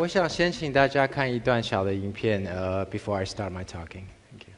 我想先请大家看一段小的影片，before I start my talking. Thank you.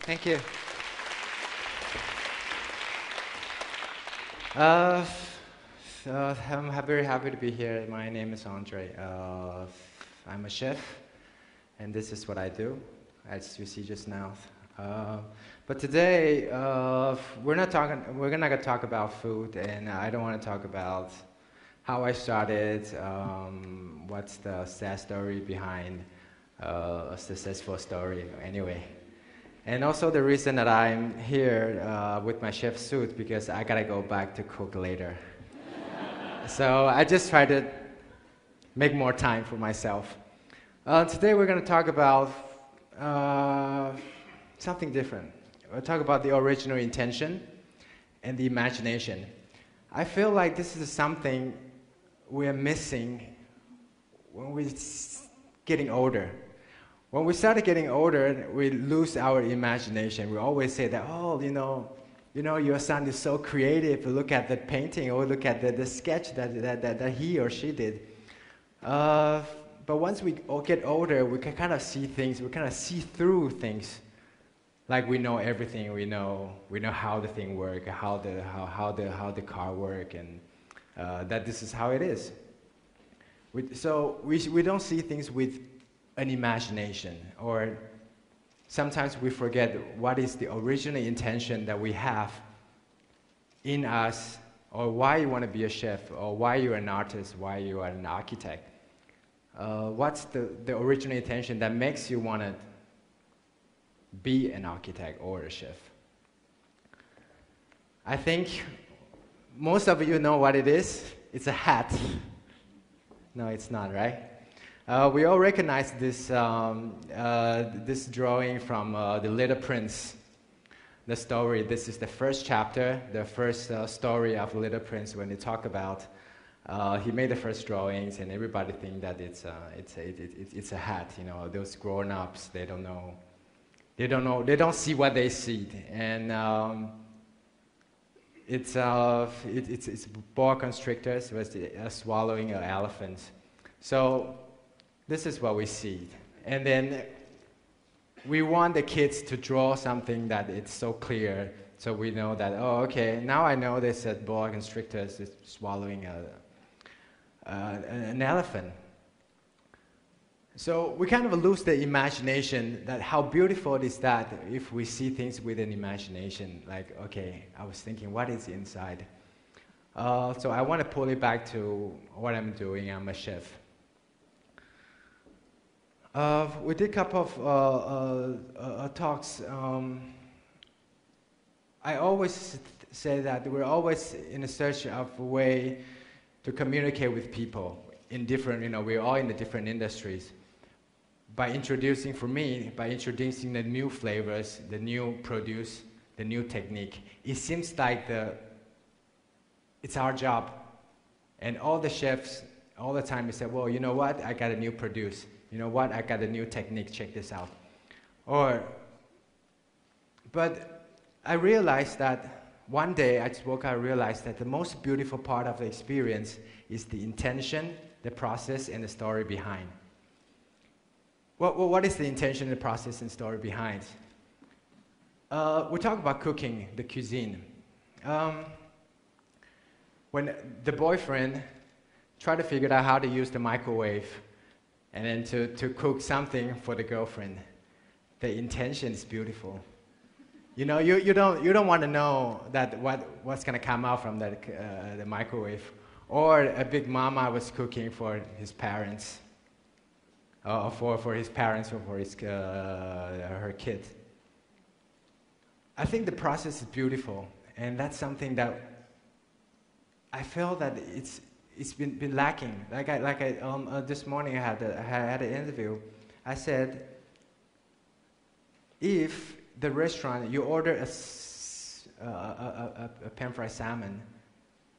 Thank you. I'm very happy to be here. My name is Andre. I'm a chef, and this is what I do, as you see just now. But today, we're not gonna talk about food, and I don't want to talk about how I started, what's the sad story behind a successful story, anyway. And also the reason that I'm here with my chef suit, because I gotta go back to cook later. So I just try to make more time for myself. Today we're gonna talk about something different. We'll talk about the original intention and the imagination. I feel like this is something we're missing when we're getting older. When we started getting older, we lose our imagination. We always say that, oh, you know, your son is so creative. Look at the painting, or look at the sketch that he or she did. But once we all get older, we can kind of see things. We kind of see through things, like we know everything. We know how the thing works, how the car works, and that this is how it is. So we don't see things with an imagination, or sometimes we forget what is the original intention that we have in us, or why you want to be a chef, or why you're an artist, why you are an architect. What's the original intention that makes you want to be an architect or a chef? I think most of you know what it is. It's a hat. No, it's not, right? We all recognize this, this drawing from The Little Prince, the story. This is the first chapter, the first story of Little Prince, when they talk about he made the first drawings, and everybody think that it's a hat. You know, those grown-ups, they don't know, they don't see what they see, and it's boa constrictors was swallowing an elephant. So this is what we see. And then we want the kids to draw something that it's so clear, so we know that, oh, okay, now I know this boa constrictor is swallowing an elephant. So we kind of lose the imagination that how beautiful it is that if we see things with an imagination, like, okay, I was thinking, what is inside? So I want to pull it back to what I'm doing. I'm a chef. We did a couple of talks. I always say that we're always in a search of a way to communicate with people in different, we're all in the different industries. By introducing the new flavors, the new produce, the new technique, it seems like it's our job. And all the chefs, all the time, they say, well, you know what, I got a new produce. You know what, I got a new technique, check this out. But I realized that one day I just woke up and realized that the most beautiful part of the experience is the intention, the process, and the story behind. What is the intention, the process, and story behind? We talk about cooking, the cuisine. When the boyfriend tried to figure out how to use the microwave and then to cook something for the girlfriend, the intention is beautiful. You don't want to know that what's going to come out from the microwave. Or a big mama was cooking for his parents. For his parents or for her kid. I think the process is beautiful, and that's something that I feel that it's been lacking. This morning I had an interview. I said, if the restaurant you order a pan-fried salmon,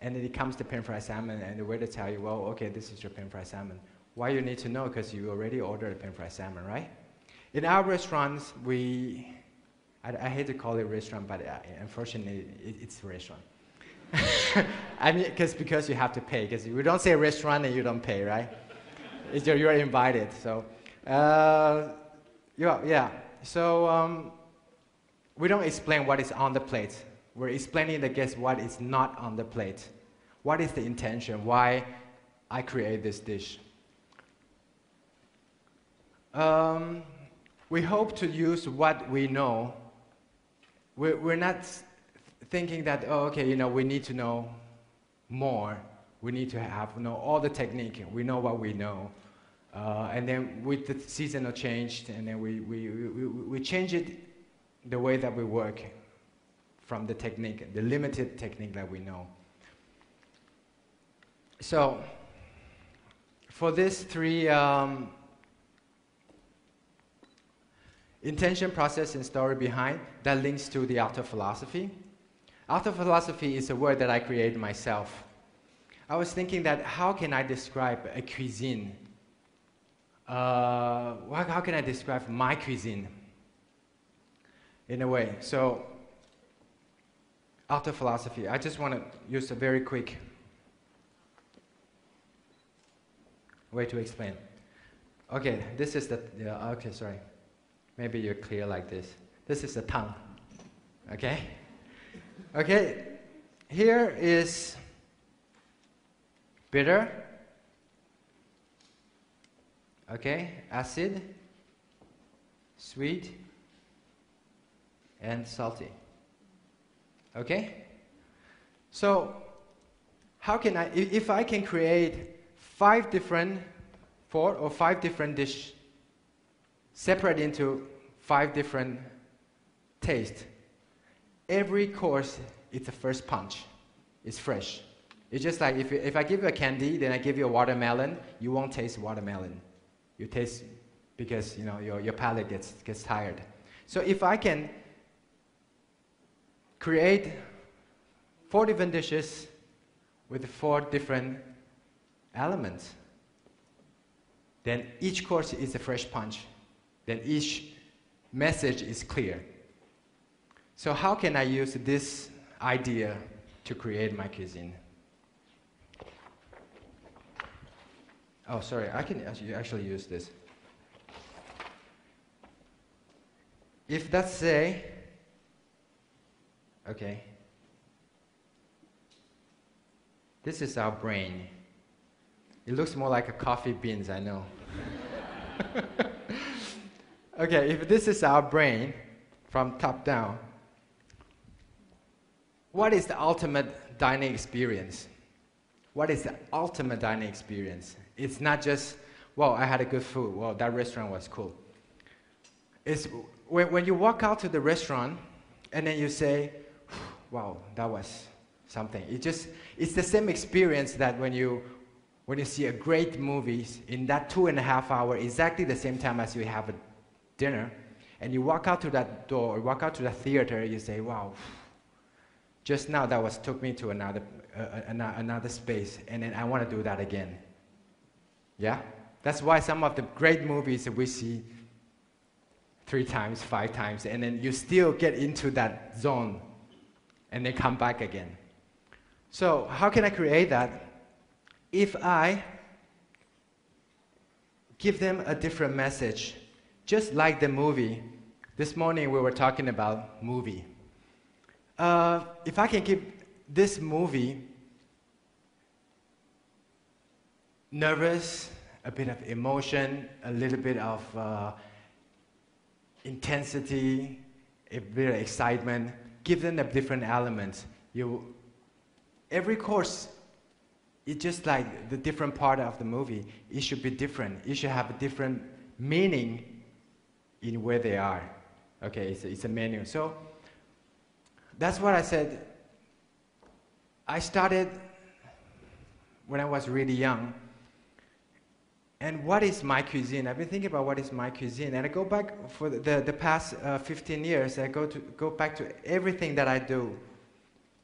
and then it comes to pan-fried salmon, and the waiter tell you, well, okay, this is your pan-fried salmon. Why you need to know? Because you already ordered a pan-fried salmon, right? In our restaurants, I hate to call it a restaurant, but unfortunately, it's a restaurant. I mean, because you have to pay. Because we don't say restaurant and you don't pay, right? You're invited. So, yeah. So we don't explain what is on the plate. We're explaining to the guests what is not on the plate. What is the intention? Why I create this dish? We hope to use what we know. We're not thinking that, oh, okay, we need to know more. We need to know all the technique. We know what we know. And then with the seasonal change, and then we change it the way that we work from the technique, the limited technique that we know. So, for these three intention, process, and story behind, that links to the art of philosophy. Art of philosophy is a word that I created myself. I was thinking that how can I describe a cuisine? How can I describe my cuisine? In a way. So, art of philosophy. I just want to use a very quick way to explain. Okay, this is okay, sorry. Maybe you're clear like this. This is the tongue. Okay? Okay, here is bitter. Okay, acid, sweet, and salty. Okay? So, how can if I can create 4 or 5 different dishes, separate into 5 different tastes. Every course is the first punch. It's fresh. It's just like if I give you a candy, then I give you a watermelon, you won't taste watermelon. You taste because your palate gets tired. So if I can create 4 different dishes with 4 different elements, then each course is a fresh punch. Then each message is clear. So how can I use this idea to create my cuisine? Oh, sorry, I can actually use this. If that's say, okay, this is our brain. It looks more like a coffee beans, I know. Okay, if this is our brain from top down, what is the ultimate dining experience? What is the ultimate dining experience? It's not just, well, I had a good food, well, that restaurant was cool. It's when you walk out to the restaurant and then you say, wow, that was something. It's the same experience that when you see a great movie in that 2.5 hours, exactly the same time as you have a dinner, and you walk out to that door, or walk out to the theater, you say, wow, just now that took me to another space, and then I want to do that again. Yeah? That's why some of the great movies we see 3 times, 5 times, and then you still get into that zone, and then come back again. So how can I create that? If I give them a different message, just like the movie. This morning we were talking about movie. If I can give this movie nervous, a bit of emotion, a little bit of intensity, a bit of excitement, give them the different elements. Every course, it's just like the different part of the movie. It should be different. It should have a different meaning in where they are. Okay, it's a menu. So that's what I said. I started when I was really young. And what is my cuisine? I've been thinking about what is my cuisine. And I go back for the past 15 years. I go back to everything that I do.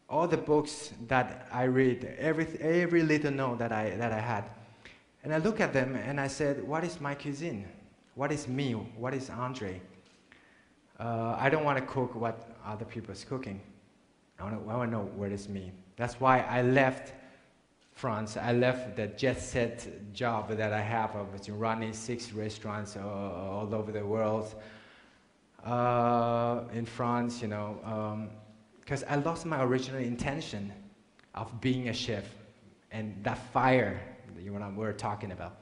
All the books that I read, every little note that I had. And I look at them and I said, what is my cuisine? What is me? What is Andre? I don't want to cook what other people is cooking. I want to know what is me. That's why I left France. I left the jet set job that I have of running 6 restaurants all over the world. In France, you know, because I lost my original intention of being a chef and that fire that we're talking about.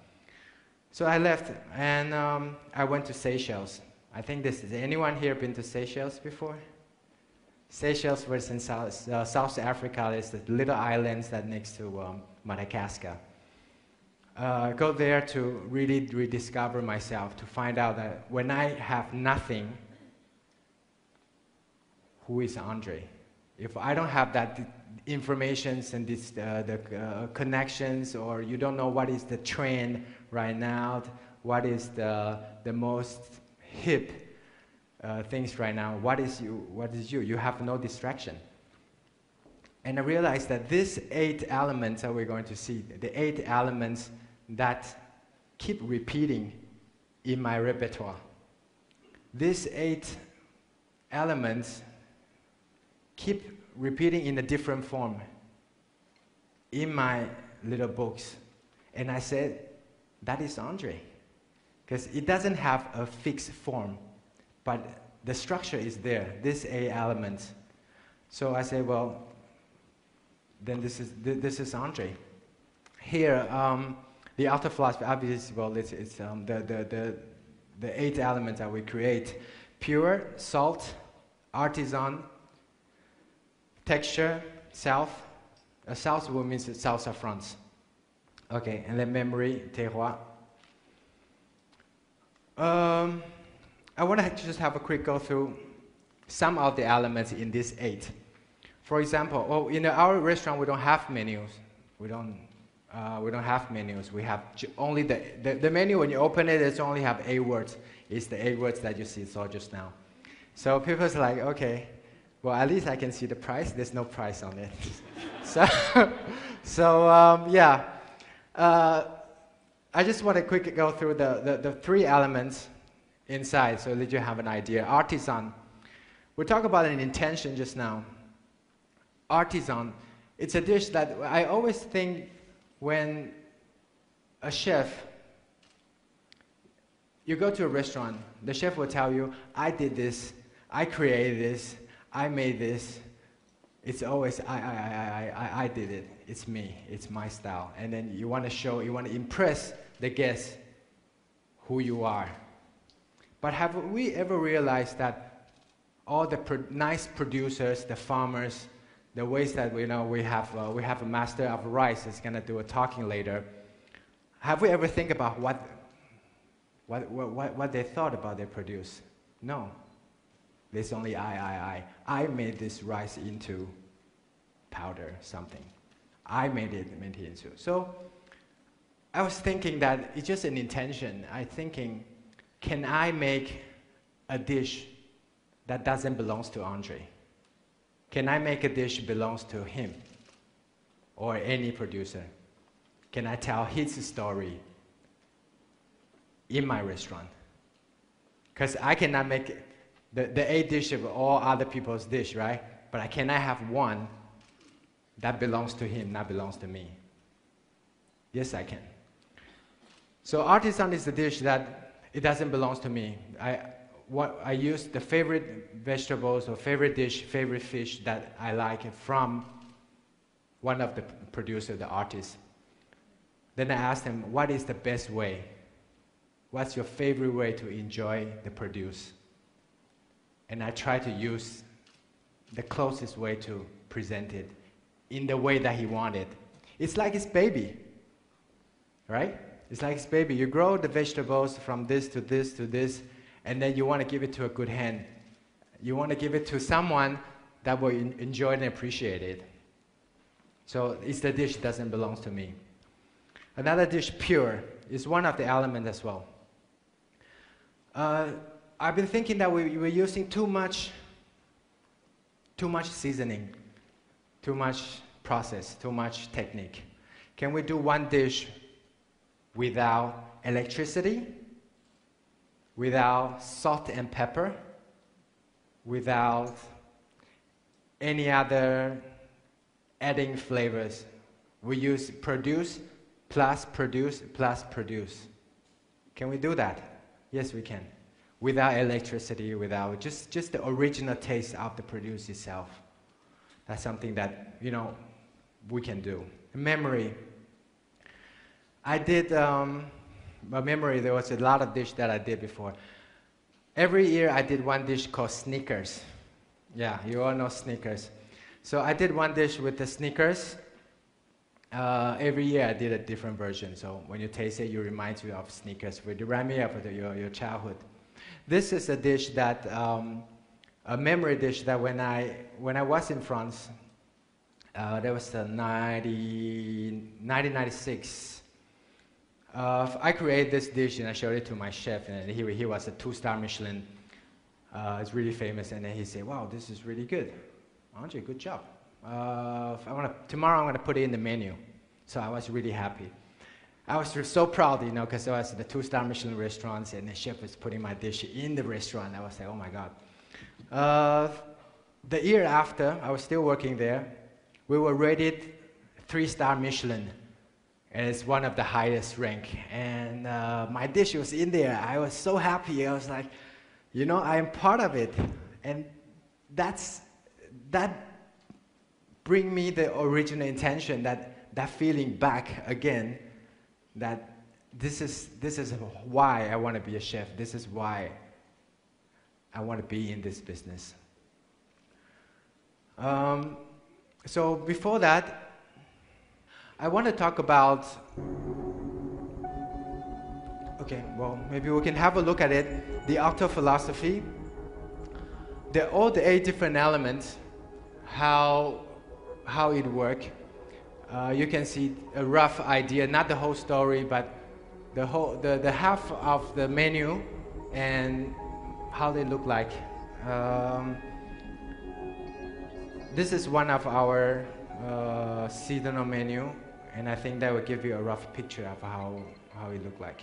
So I left and I went to Seychelles. I think anyone here been to Seychelles before? Seychelles was in South Africa. It's the little islands that next to Madagascar. Go there to really rediscover myself, to find out that when I have nothing, who is Andre? If I don't have that information and the connections, or you don't know what is the trend right now, what is the most hip things right now, what is you? You have no distraction. And I realized that these 8 elements that we're going to see, the 8 elements that keep repeating in my repertoire. These 8 elements keep repeating in a different form in my little books. And I said, that is Andre. Because it doesn't have a fixed form, but the structure is there, these 8 elements. So I said, well, then this is Andre. Here, the outer philosophy, obviously, well, it's the 8 elements that we create: pure, salt, artisan, texture, south. South will mean south of France. Okay, and then memory, terroir. I want to just have a quick go through some of the elements in these 8. For example, in our restaurant we don't have menus. We don't have menus. We have only the menu. When you open it, it's only have 8 words. It's the 8 words that you saw just now. So people's like, okay, well, at least I can see the price. There's no price on it. Yeah. I just want to quickly go through the 3 elements inside so that you have an idea. Artisan. We talked about an intention just now. Artisan. It's a dish that I always think when a chef, you go to a restaurant, the chef will tell you, I did this, I created this, I made this. It's always, I did it. It's me, it's my style. And then you want to show, you want to impress the guests who you are. But have we ever realized that all the nice producers, the farmers, the ways that we have a master of rice that's going to do a talking later, have we ever think about what they thought about their produce? No. There's only I made this rice into powder, something. I made it into. So I was thinking that it's just an intention. I'm thinking, can I make a dish that doesn't belong to Andre? Can I make a dish that belongs to him or any producer? Can I tell his story in my restaurant? Because I cannot make the A dish of all other people's dish, right? But I cannot have one that belongs to him, not belongs to me. Yes, I can. So artisan is the dish that it doesn't belong to me. I use the favorite vegetables or favorite dish, favorite fish that I like from one of the producer, the artist. Then I ask them, what is the best way? What's your favorite way to enjoy the produce? And I try to use the closest way to present it in the way that he wanted. It's like his baby, right? It's like his baby. You grow the vegetables from this to this to this, and then you want to give it to a good hand. You want to give it to someone that will enjoy and appreciate it. So it's the dish that doesn't belong to me. Another dish, pure, is one of the elements as well. I've been thinking that we were using too much seasoning, too much process, too much technique. Can we do one dish without electricity, without salt and pepper, without any other adding flavors? We use produce plus produce plus produce. Can we do that? Yes, we can. Without electricity, without just the original taste of the produce itself. That's something that, we can do. Memory. I did, memory, there was a lot of dish that I did before. Every year I did one dish called Snickers. Yeah, you all know Snickers. So I did one dish with the Snickers. Every year I did a different version. So when you taste it, you remind you of Snickers. It remind me of your childhood. This is a dish that, a memory dish that when I was in France, that was 1996. I created this dish and I showed it to my chef, and he was a 2-star Michelin. It's really famous, and then he said, "Wow, this is really good. Andre, good job. Tomorrow I'm going to put it in the menu." So I was really happy. I was so proud, because I was at the 2-star Michelin restaurants, and the chef was putting my dish in the restaurant. I was like, oh my God. The year after, I was still working there. We were rated 3-star Michelin, and it's one of the highest rank. And my dish was in there. I was so happy. I was like, I am part of it. And that bring me the original intention, that feeling back again, that this is why I want to be a chef. This is why I want to be in this business. So before that, I want to talk about, maybe we can have a look at it, the author philosophy, all the 8 different elements, how it works. You can see a rough idea, not the whole story, but the half of the menu and how they look like. This is one of our seasonal menu, and I think that will give you a rough picture of how it look like.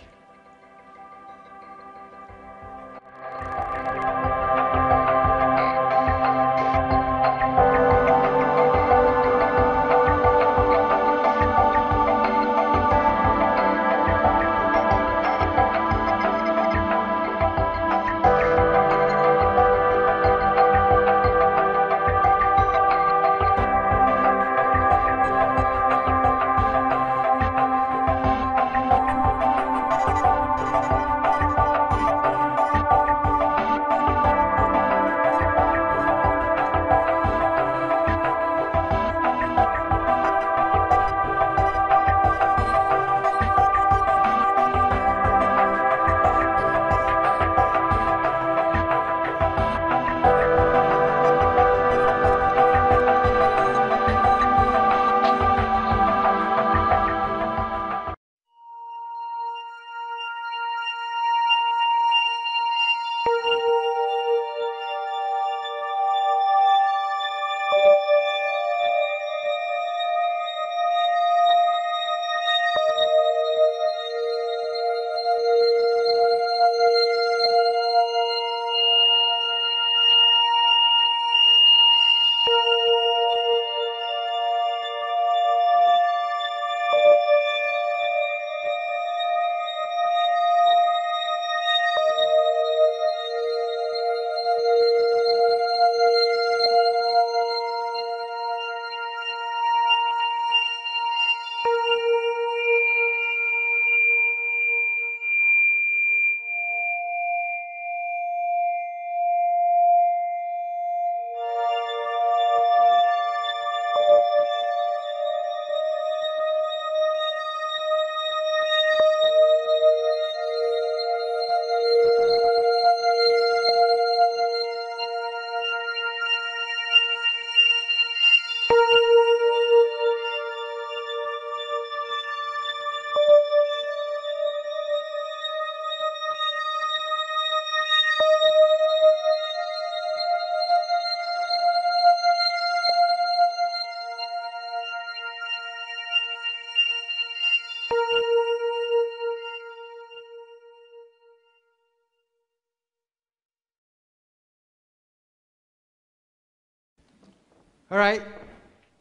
All right.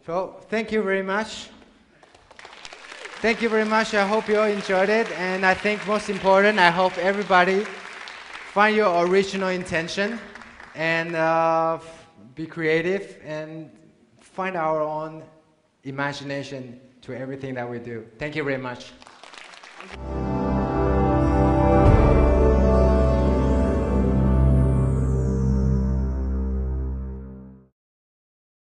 So thank you very much. Thank you very much. I hope you all enjoyed it. And I think most important, I hope everybody find your original intention and be creative and find our own imagination to everything that we do. Thank you very much.